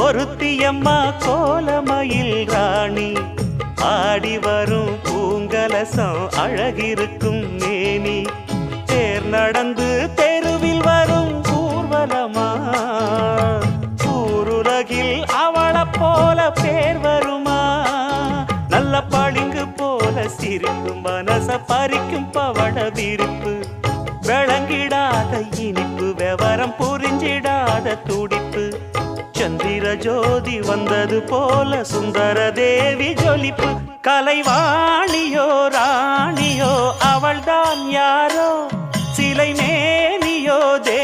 ஒருத்தியம்மா கோலமயில் ராணி ஆடி வரும் பூங்கலசம் அழகிருக்கும் மேனி தேர் நடந்து தெருவில் வரும் ஊர்வலமா ஊருலகில் அவளை போல பேர் வருமா நல்ல பளிங்கு போல சிரிக்கும் மனச பறிக்கும் பவள விரிப்பு விளங்கிடாத இனிப்பு விவரம் புரிஞ்சிடாத துடிப்பு சந்திர ஜோதி வந்தது போல சுந்தர தேவி ஜொலிப்பு கலைவாணியோ ராணியோ அவள்தான் யாரோ சிலை மேனியோ தே